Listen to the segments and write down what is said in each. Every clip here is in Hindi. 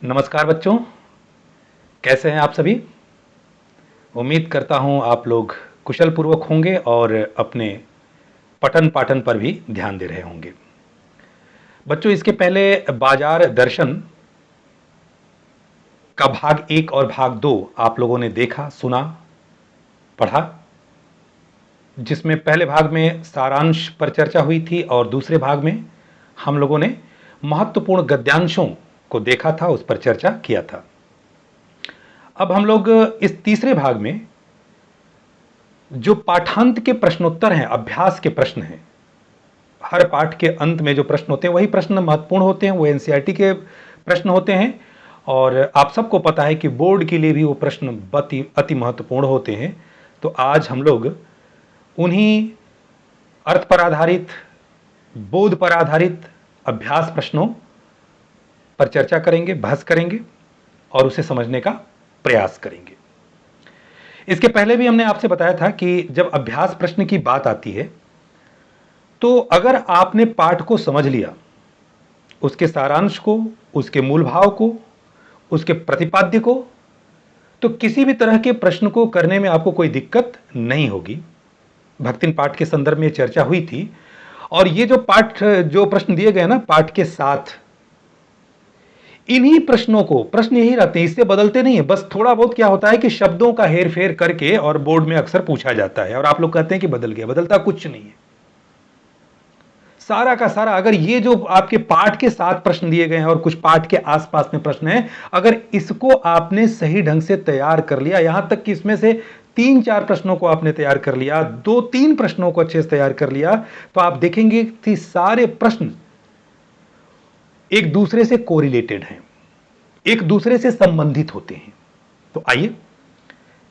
नमस्कार बच्चों, कैसे हैं आप सभी। उम्मीद करता हूं आप लोग कुशल पूर्वक होंगे और अपने पठन पाठन पर भी ध्यान दे रहे होंगे। बच्चों, इसके पहले बाजार दर्शन का भाग 1 और भाग 2 आप लोगों ने देखा, सुना, पढ़ा, जिसमें पहले भाग में सारांश पर चर्चा हुई थी और दूसरे भाग में हम लोगों ने महत्वपूर्ण गद्यांशों को देखा था, उस पर चर्चा किया था। अब हम लोग इस तीसरे भाग में जो पाठांत के प्रश्नोत्तर हैं, अभ्यास के प्रश्न हैं, हर पाठ के अंत में जो प्रश्न होते हैं वही प्रश्न महत्वपूर्ण होते हैं, वो एनसीईआरटी के प्रश्न होते हैं और आप सबको पता है कि बोर्ड के लिए भी वो प्रश्न अति महत्वपूर्ण होते हैं। तो आज हम लोग उन्हीं अर्थ पर आधारित, बोध पर आधारित अभ्यास प्रश्नों पर चर्चा करेंगे, बहस करेंगे और उसे समझने का प्रयास करेंगे। इसके पहले भी हमने आपसे बताया था कि जब अभ्यास प्रश्न की बात आती है तो अगर आपने पाठ को समझ लिया, उसके सारांश को, उसके मूल भाव को, उसके प्रतिपाद्य को, तो किसी भी तरह के प्रश्न को करने में आपको कोई दिक्कत नहीं होगी। भक्तिन पाठ के संदर्भ में चर्चा हुई थी और ये जो प्रश्न दिए गए ना पाठ के साथ, इन्हीं प्रश्नों को, प्रश्न यही रहते हैं, इससे बदलते नहीं है। बस थोड़ा बहुत क्या होता है कि शब्दों का हेर फेर करके और बोर्ड में अक्सर पूछा जाता है और आप लोग कहते हैं कि बदल गया। बदलता कुछ नहीं है, सारा का सारा। अगर ये जो आपके पाठ के साथ प्रश्न दिए गए हैं और कुछ पाठ के आसपास में प्रश्न हैं, अगर इसको आपने सही ढंग से तैयार कर लिया, यहां तक कि इसमें से 3-4 प्रश्नों को आपने तैयार कर लिया, 2-3 प्रश्नों को अच्छे से तैयार कर लिया, तो आप देखेंगे कि सारे प्रश्न एक दूसरे से कोरिलेटेड हैं, एक दूसरे से संबंधित होते हैं। तो आइए,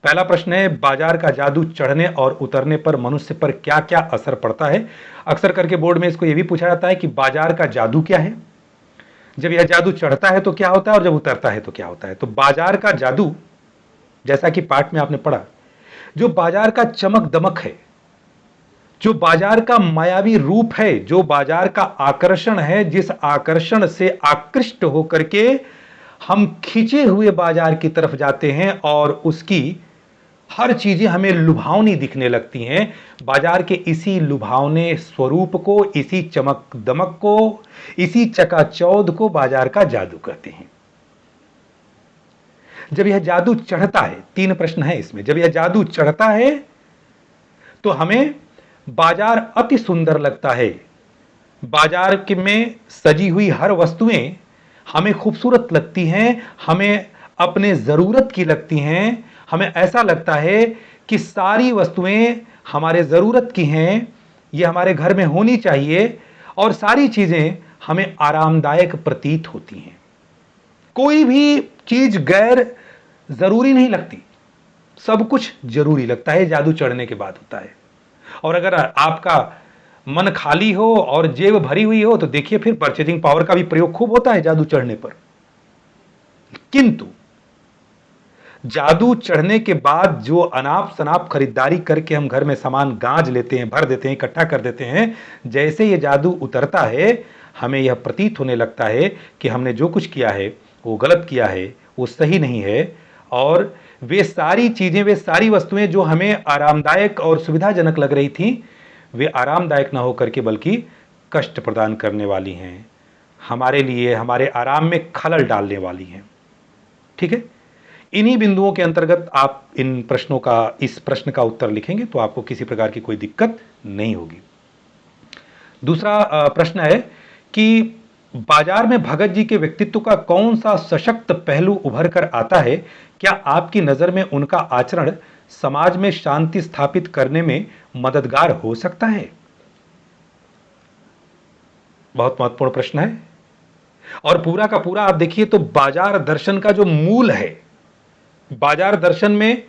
पहला प्रश्न है, बाजार का जादू चढ़ने और उतरने पर मनुष्य पर क्या क्या असर पड़ता है। अक्सर करके बोर्ड में इसको यह भी पूछा जाता है कि बाजार का जादू क्या है, जब यह जादू चढ़ता है तो क्या होता है और जब उतरता है तो क्या होता है। तो बाजार का जादू, जैसा कि पाठ में आपने पढ़ा, जो बाजार का चमक दमक है, जो बाजार का मायावी रूप है, जो बाजार का आकर्षण है, जिस आकर्षण से आकृष्ट होकर के हम खींचे हुए बाजार की तरफ जाते हैं और उसकी हर चीजें हमें लुभावनी दिखने लगती हैं, बाजार के इसी लुभावने स्वरूप को, इसी चमक दमक को, इसी चकाचौंध को बाजार का जादू कहते हैं। जब यह जादू चढ़ता है, 3 प्रश्न है इसमें, जब यह जादू चढ़ता है तो हमें बाजार अति सुंदर लगता है, बाजार में सजी हुई हर वस्तुएं हमें खूबसूरत लगती हैं, हमें अपने जरूरत की लगती हैं, हमें ऐसा लगता है कि सारी वस्तुएं हमारे जरूरत की हैं, ये हमारे घर में होनी चाहिए और सारी चीजें हमें आरामदायक प्रतीत होती हैं। कोई भी चीज गैर जरूरी नहीं लगती, सब कुछ जरूरी लगता है, जादू चढ़ने के बाद होता है। और अगर आपका मन खाली हो और जेब भरी हुई हो तो देखिए फिर परचेजिंग पावर का भी प्रयोग खूब होता है जादू चढ़ने पर। किंतु जादू चढ़ने के बाद जो अनाप शनाप खरीदारी करके हम घर में सामान गांज लेते हैं, भर देते हैं, इकट्ठा कर देते हैं, जैसे ये जादू उतरता है हमें यह प्रतीत होने लगता है कि हमने जो कुछ किया है वो गलत किया है, वो सही नहीं है और वे सारी चीजें, वे सारी वस्तुएं जो हमें आरामदायक और सुविधाजनक लग रही थी, वे आरामदायक ना होकर के बल्कि कष्ट प्रदान करने वाली हैं, हमारे लिए, हमारे आराम में खलल डालने वाली हैं। ठीक है, इन्हीं बिंदुओं के अंतर्गत आप इन प्रश्नों का, इस प्रश्न का उत्तर लिखेंगे तो आपको किसी प्रकार की कोई दिक्कत नहीं होगी। दूसरा प्रश्न है कि बाजार में भगत जी के व्यक्तित्व का कौन सा सशक्त पहलू उभर कर आता है, क्या आपकी नजर में उनका आचरण समाज में शांति स्थापित करने में मददगार हो सकता है। बहुत महत्वपूर्ण प्रश्न है और पूरा का पूरा आप देखिए तो बाजार दर्शन का जो मूल है, बाजार दर्शन में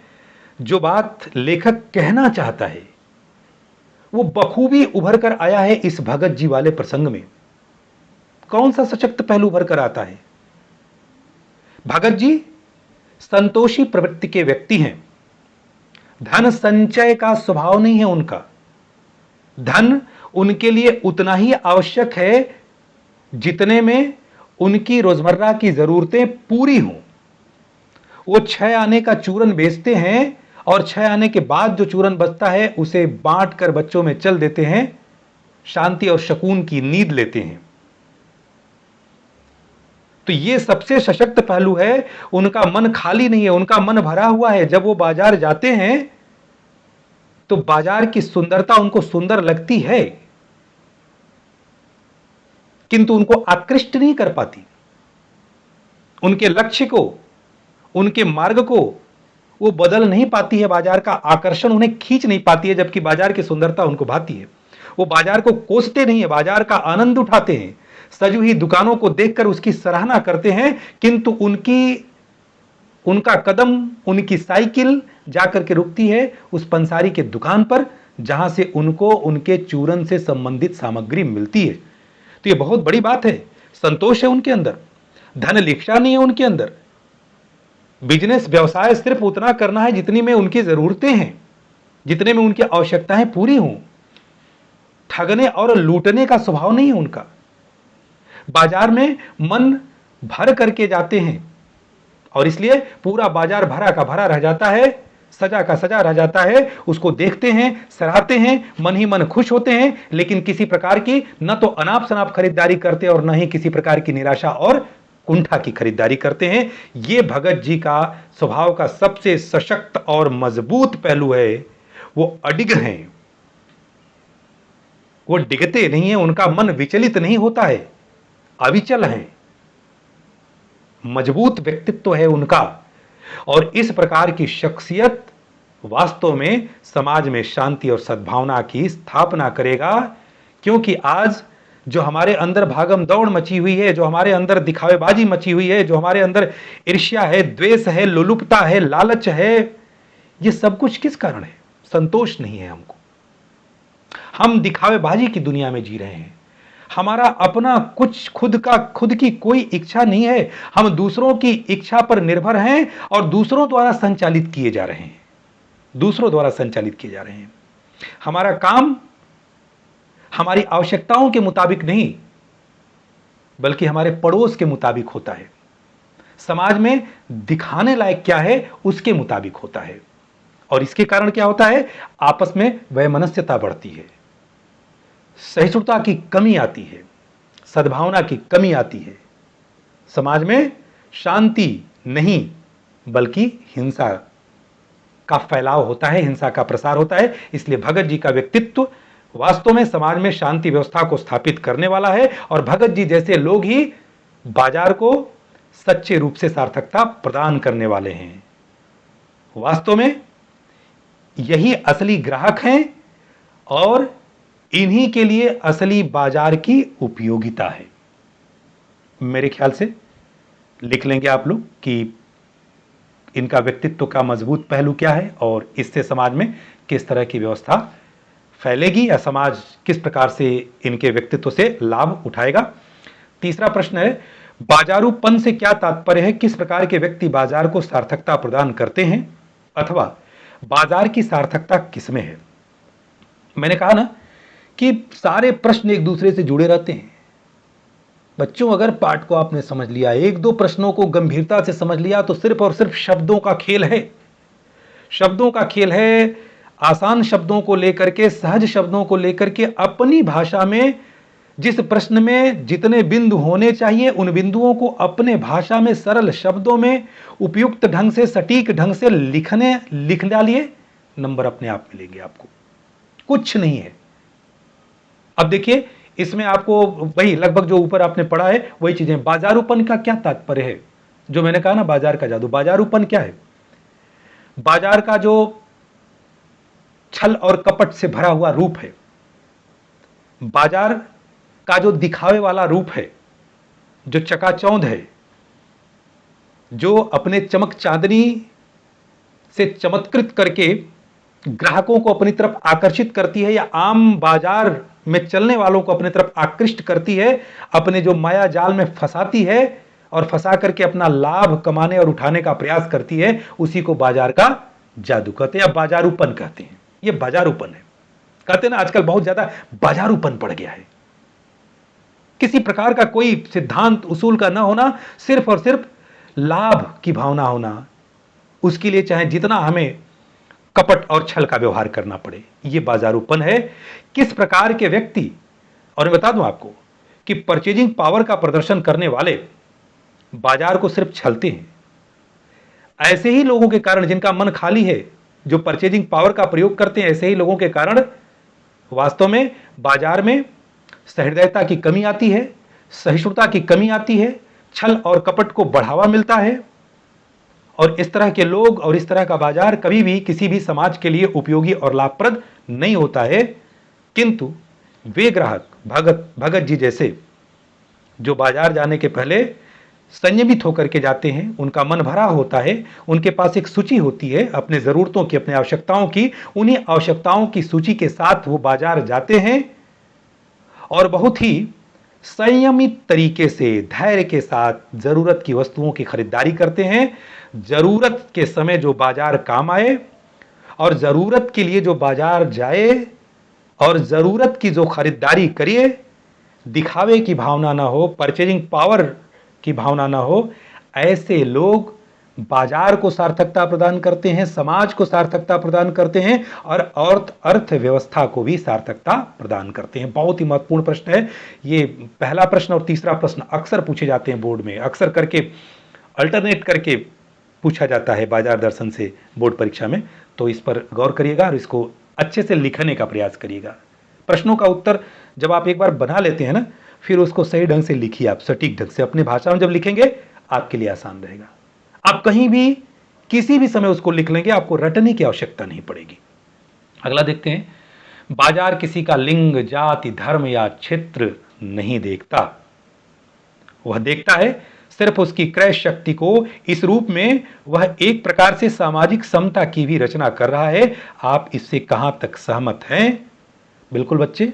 जो बात लेखक कहना चाहता है वो बखूबी उभर कर आया है इस भगत जी वाले प्रसंग में। कौन सा सशक्त पहलू उभर कर आता है। भगत जी संतोषी प्रवृत्ति के व्यक्ति हैं, धन संचय का स्वभाव नहीं है उनका, धन उनके लिए उतना ही आवश्यक है जितने में उनकी रोजमर्रा की जरूरतें पूरी हों। वो 6 आने का चूरन बेचते हैं और 6 आने के बाद जो चूरन बचता है उसे बांट कर बच्चों में चल देते हैं, शांति और सुकून की नींद लेते हैं। तो ये सबसे सशक्त पहलू है। उनका मन खाली नहीं है, उनका मन भरा हुआ है। जब वो बाजार जाते हैं तो बाजार की सुंदरता उनको सुंदर लगती है, किंतु उनको आकृष्ट नहीं कर पाती। उनके लक्ष्य को, उनके मार्ग को वो बदल नहीं पाती है। बाजार का आकर्षण उन्हें खींच नहीं पाती है, जबकि बाजार की सुंदरता उनको भाती है। वो बाजार को कोसते नहीं है, बाजार का आनंद उठाते हैं, सजी हुई दुकानों को देखकर उसकी सराहना करते हैं, किंतु उनका कदम, उनकी साइकिल जाकर के रुकती है उस पंसारी के दुकान पर, जहां से उनको उनके चूरन से संबंधित सामग्री मिलती है। तो ये बहुत बड़ी बात है। संतोष है उनके अंदर, धन लिप्सा नहीं है उनके अंदर। बिजनेस, व्यवसाय सिर्फ उतना करना है जितनी में उनकी जरूरतें हैं, जितने में उनकी आवश्यकताएं पूरी हों। ठगने और लूटने का स्वभाव नहीं है उनका। बाजार में मन भर करके जाते हैं और इसलिए पूरा बाजार भरा का भरा रह जाता है, सजा का सजा रह जाता है। उसको देखते हैं, सराहते हैं, मन ही मन खुश होते हैं, लेकिन किसी प्रकार की न तो अनाप शनाप खरीदारी करते और न ही किसी प्रकार की निराशा और कुंठा की खरीदारी करते हैं। यह भगत जी का स्वभाव का सबसे सशक्त और मजबूत पहलू है। वो अडिग हैं, वो डिगते नहीं है, उनका मन विचलित नहीं होता है, अविचल हैं, मजबूत व्यक्तित्व है उनका। और इस प्रकार की शख्सियत वास्तव में समाज में शांति और सद्भावना की स्थापना करेगा। क्योंकि आज जो हमारे अंदर भागम दौड़ मची हुई है, जो हमारे अंदर दिखावेबाजी मची हुई है, जो हमारे अंदर ईर्ष्या है, द्वेष है, लोलुपता है, लालच है, ये सब कुछ किस कारण है? संतोष नहीं है हमको। हम दिखावेबाजी की दुनिया में जी रहे हैं। हमारा अपना कुछ खुद की कोई इच्छा नहीं है। हम दूसरों की इच्छा पर निर्भर हैं और दूसरों द्वारा संचालित किए जा रहे हैं, दूसरों द्वारा संचालित किए जा रहे हैं। हमारा काम हमारी आवश्यकताओं के मुताबिक नहीं, बल्कि हमारे पड़ोस के मुताबिक होता है। समाज में दिखाने लायक क्या है उसके मुताबिक होता है। और इसके कारण क्या होता है? आपस में वैमनस्यता बढ़ती है, सहिष्णुता की कमी आती है, सद्भावना की कमी आती है। समाज में शांति नहीं बल्कि हिंसा का फैलाव होता है, हिंसा का प्रसार होता है। इसलिए भगत जी का व्यक्तित्व वास्तव में समाज में शांति व्यवस्था को स्थापित करने वाला है। और भगत जी जैसे लोग ही बाजार को सच्चे रूप से सार्थकता प्रदान करने वाले हैं। वास्तव में यही असली ग्राहक हैं और इन्हीं के लिए असली बाजार की उपयोगिता है। मेरे ख्याल से लिख लेंगे आप लोग कि इनका व्यक्तित्व का मजबूत पहलू क्या है और इससे समाज में किस तरह की व्यवस्था फैलेगी या समाज किस प्रकार से इनके व्यक्तित्व से लाभ उठाएगा। तीसरा प्रश्न है, बाजारूपन से क्या तात्पर्य है? किस प्रकार के व्यक्ति बाजार को सार्थकता प्रदान करते हैं अथवा बाजार की सार्थकता किसमें है? मैंने कहा ना कि सारे प्रश्न एक दूसरे से जुड़े रहते हैं। बच्चों, अगर पाठ को आपने समझ लिया, एक दो प्रश्नों को गंभीरता से समझ लिया, तो सिर्फ और सिर्फ शब्दों का खेल है। शब्दों का खेल है। आसान शब्दों को लेकर के, सहज शब्दों को लेकर के अपनी भाषा में जिस प्रश्न में जितने बिंदु होने चाहिए उन बिंदुओं को अपने भाषा में सरल शब्दों में उपयुक्त ढंग से, सटीक ढंग से लिख डालिए, नंबर अपने आप मिलेंगे आपको। कुछ नहीं है। अब देखिए, इसमें आपको वही लगभग जो ऊपर आपने पढ़ा है वही चीजें। बाजारूपन का क्या तात्पर्य है? जो मैंने कहा ना, बाजार का जादू। बाजारूपन क्या है? बाजार का जो छल और कपट से भरा हुआ रूप है, बाजार का जो दिखावे वाला रूप है, जो चकाचौंध है, जो अपने चमक चांदनी से चमत्कृत करके ग्राहकों को अपनी तरफ आकर्षित करती है या आम बाजार में चलने वालों को अपनी तरफ आकृष्ट करती है, अपने जो माया जाल में फंसाती है और फंसा करके अपना लाभ कमाने और उठाने का प्रयास करती है, उसी को बाजार का जादू कहते हैं या बाजारूपन कहते हैं। ये बाजारूपन है। कहते हैं ना, आजकल बहुत ज्यादा बाजारूपन पड़ गया है। किसी प्रकार का कोई सिद्धांत उसूल का ना होना, सिर्फ और सिर्फ लाभ की भावना होना, उसके लिए चाहे जितना हमें कपट और छल का व्यवहार करना पड़े, यह बाजारूपन है। किस प्रकार के व्यक्ति, और मैं बता दूं आपको कि परचेजिंग पावर का प्रदर्शन करने वाले बाजार को सिर्फ छलते हैं। ऐसे ही लोगों के कारण जिनका मन खाली है, जो परचेजिंग पावर का प्रयोग करते हैं, ऐसे ही लोगों के कारण वास्तव में बाजार में सहृदयता की कमी आती है, सहिष्णुता की कमी आती है, छल और कपट को बढ़ावा मिलता है। और इस तरह के लोग और इस तरह का बाजार कभी भी किसी भी समाज के लिए उपयोगी और लाभप्रद नहीं होता है। किंतु वे ग्राहक भगत जी जैसे, जो बाजार जाने के पहले संयमित होकर के जाते हैं, उनका मन भरा होता है, उनके पास एक सूची होती है अपने जरूरतों की, अपने आवश्यकताओं की, उन्हीं आवश्यकताओं की सूची के साथ वो बाजार जाते हैं और बहुत ही संयमित तरीके से, धैर्य के साथ जरूरत की वस्तुओं की खरीदारी करते हैं। जरूरत के समय जो बाजार काम आए और जरूरत के लिए जो बाजार जाए और जरूरत की जो खरीदारी करिए, दिखावे की भावना ना हो, परचेजिंग पावर की भावना ना हो, ऐसे लोग बाजार को सार्थकता प्रदान करते हैं, समाज को सार्थकता प्रदान करते हैं और अर्थव्यवस्था को भी सार्थकता प्रदान करते हैं। बहुत ही महत्वपूर्ण प्रश्न है ये। पहला प्रश्न और तीसरा प्रश्न अक्सर पूछे जाते हैं बोर्ड में, अक्सर करके अल्टरनेट करके पूछा जाता है बाजार दर्शन से बोर्ड परीक्षा में। तो इस पर गौर करिएगा और इसको अच्छे से लिखने का प्रयास करिएगा। प्रश्नों का उत्तर जब आप एक बार बना लेते हैं ना, फिर उसको सही ढंग से लिखिए, आप सटीक ढंग से अपनी भाषा में जब लिखेंगे आपके लिए आसान रहेगा। आप कहीं भी किसी भी समय उसको लिख लेंगे, आपको रटने की आवश्यकता नहीं पड़ेगी। अगला देखते हैं, बाजार किसी का लिंग, जाति, धर्म या क्षेत्र नहीं देखता, वह देखता है सिर्फ उसकी क्रय शक्ति को। इस रूप में वह एक प्रकार से सामाजिक समता की भी रचना कर रहा है। आप इससे कहां तक सहमत हैं? बिल्कुल बच्चे,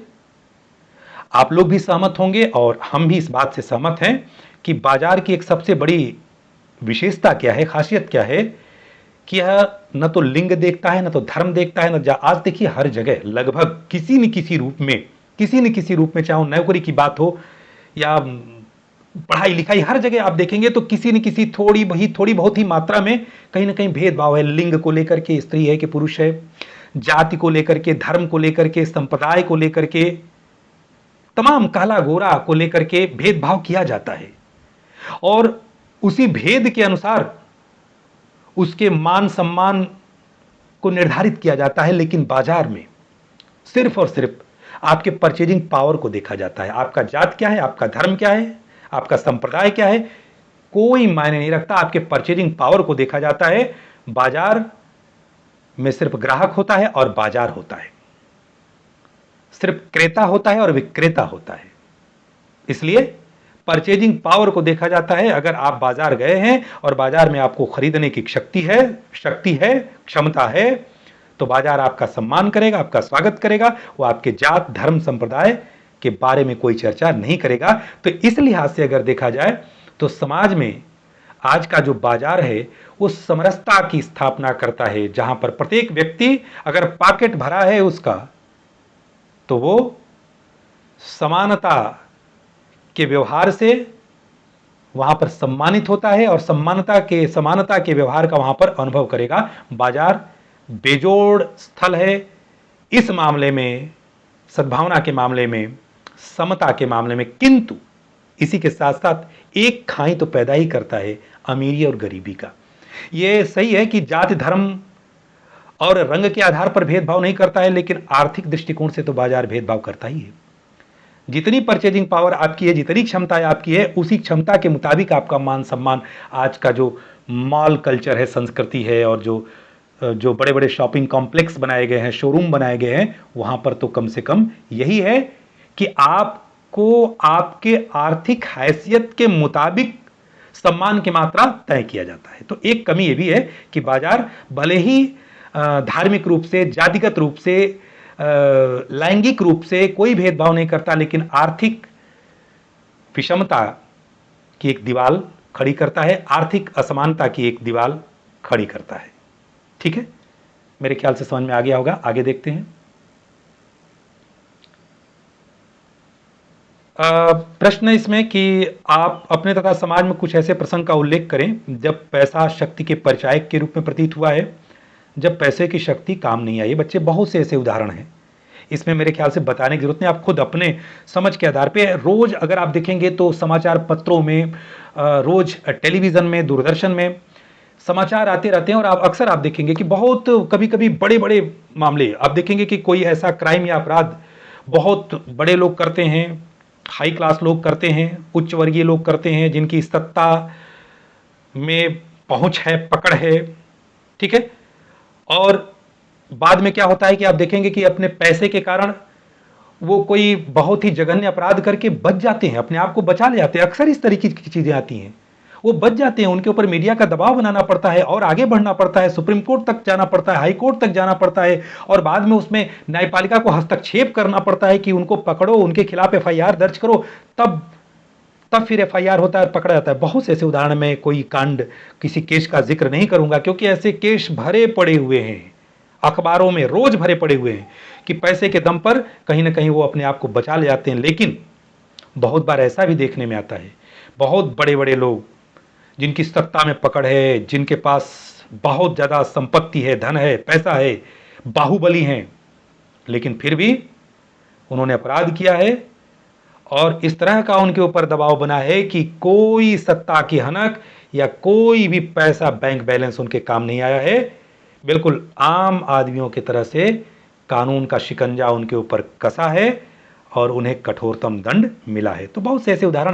आप लोग भी सहमत होंगे और हम भी इस बात से सहमत हैं कि बाजार की एक सबसे बड़ी विशेषता क्या है, खासियत क्या है कि यह न तो लिंग देखता है, न तो धर्म देखता है, न आज देखिए हर जगह लगभग किसी न किसी रूप में, चाहे नौकरी की बात हो या पढ़ाई लिखाई, हर जगह आप देखेंगे तो किसी न किसी थोड़ी बहुत ही मात्रा में कहीं ना कहीं भेदभाव है। लिंग को लेकर के स्त्री है कि पुरुष है, जाति को लेकर के, धर्म को लेकर के, संप्रदाय को लेकर के, तमाम काला गोरा को लेकर के भेदभाव किया जाता है और उसी भेद के अनुसार उसके मान सम्मान को निर्धारित किया जाता है। लेकिन बाजार में सिर्फ और सिर्फ आपके परचेजिंग पावर को देखा जाता है। आपका जात क्या है, आपका धर्म क्या है, आपका संप्रदाय क्या है, कोई मायने नहीं रखता। आपके परचेजिंग पावर को देखा जाता है। बाजार में सिर्फ ग्राहक होता है और बाजार होता है, सिर्फ क्रेता होता है और विक्रेता होता है। इसलिए परचेजिंग पावर को देखा जाता है। अगर आप बाजार गए हैं और बाजार में आपको खरीदने की शक्ति है, क्षमता है, तो बाजार आपका सम्मान करेगा, आपका स्वागत करेगा। वो आपके जात, धर्म, संप्रदाय के बारे में कोई चर्चा नहीं करेगा। तो इस लिहाज से अगर देखा जाए तो समाज में आज का जो बाजार है वो समरसता की स्थापना करता है, जहां पर प्रत्येक व्यक्ति अगर पॉकेट भरा है उसका, तो वो समानता के व्यवहार से वहां पर सम्मानित होता है और समानता के व्यवहार का वहां पर अनुभव करेगा। बाजार बेजोड़ स्थल है इस मामले में, सद्भावना के मामले में, समता के मामले में। किंतु इसी के साथ साथ एक खाई तो पैदा ही करता है, अमीरी और गरीबी का। यह सही है कि जाति, धर्म और रंग के आधार पर भेदभाव नहीं करता है, लेकिन आर्थिक दृष्टिकोण से तो बाजार भेदभाव करता ही है। जितनी परचेजिंग पावर आपकी है, जितनी क्षमता आपकी है, उसी क्षमता के मुताबिक आपका मान सम्मान। आज का जो मॉल कल्चर है, संस्कृति है, और जो बड़े बड़े शॉपिंग कॉम्प्लेक्स बनाए गए हैं, शोरूम बनाए गए हैं, वहां पर तो कम से कम यही है कि आपको आपके आर्थिक हैसियत के मुताबिक सम्मान की मात्रा तय किया जाता है। तो एक कमी यह भी है कि बाजार भले ही धार्मिक रूप से, जातिगत रूप से, लैंगिक रूप से कोई भेदभाव नहीं करता, लेकिन आर्थिक विषमता की एक दीवार खड़ी करता है, आर्थिक असमानता की एक दीवार खड़ी करता है। ठीक है, मेरे ख्याल से समझ में आ गया होगा। आगे देखते हैं। प्रश्न इसमें कि आप अपने तथा समाज में कुछ ऐसे प्रसंग का उल्लेख करें जब पैसा शक्ति के परिचायक के रूप में प्रतीत हुआ है, जब पैसे की शक्ति काम नहीं आई। बच्चे बहुत से ऐसे उदाहरण हैं, इसमें मेरे ख्याल से बताने की जरूरत नहीं, आप खुद अपने समझ के आधार पे रोज अगर आप देखेंगे तो समाचार पत्रों में, रोज टेलीविजन में, दूरदर्शन में समाचार आते रहते हैं और आप अक्सर आप देखेंगे कि बहुत कभी कभी बड़े बड़े मामले आप देखेंगे कि कोई ऐसा क्राइम या अपराध बहुत बड़े लोग करते हैं, हाई क्लास लोग करते हैं, उच्च वर्गीय लोग करते हैं, जिनकी सत्ता में पहुंच है, पकड़ है, ठीक है। और बाद में क्या होता है कि आप देखेंगे कि अपने पैसे के कारण वो कोई बहुत ही जघन्य अपराध करके बच जाते हैं, अपने आप को बचा ले जाते हैं। अक्सर इस तरीके की चीजें आती हैं, वो बच जाते हैं, उनके ऊपर मीडिया का दबाव बनाना पड़ता है और आगे बढ़ना पड़ता है, सुप्रीम कोर्ट तक जाना पड़ता है, हाई कोर्ट तक जाना पड़ता है और बाद में उसमें न्यायपालिका को हस्तक्षेप करना पड़ता है कि उनको पकड़ो, उनके खिलाफ एफआईआर दर्ज करो, तब फिर एफआईआर होता है, पकड़ा जाता है। बहुत से ऐसे उदाहरण में कोई कांड, किसी केस का जिक्र नहीं करूंगा क्योंकि ऐसे केस भरे पड़े हुए हैं, अखबारों में रोज भरे पड़े हुए हैं कि पैसे के दम पर कहीं ना कहीं वो अपने आप को बचा ले जाते हैं। लेकिन बहुत बार ऐसा भी देखने में आता है, बहुत बड़े बड़े लोग जिनकी सत्ता में पकड़ है, जिनके पास बहुत ज्यादा संपत्ति है, धन है, पैसा है, बाहुबली हैं, लेकिन फिर भी उन्होंने अपराध किया है और इस तरह का उनके ऊपर दबाव बना है कि कोई सत्ता की हनक या कोई भी पैसा, बैंक बैलेंस उनके काम नहीं आया है। बिल्कुल आम आदमियों की तरह से कानून का शिकंजा उनके ऊपर कसा है और उन्हें कठोरतम दंड मिला है। तो बहुत से ऐसे उदाहरण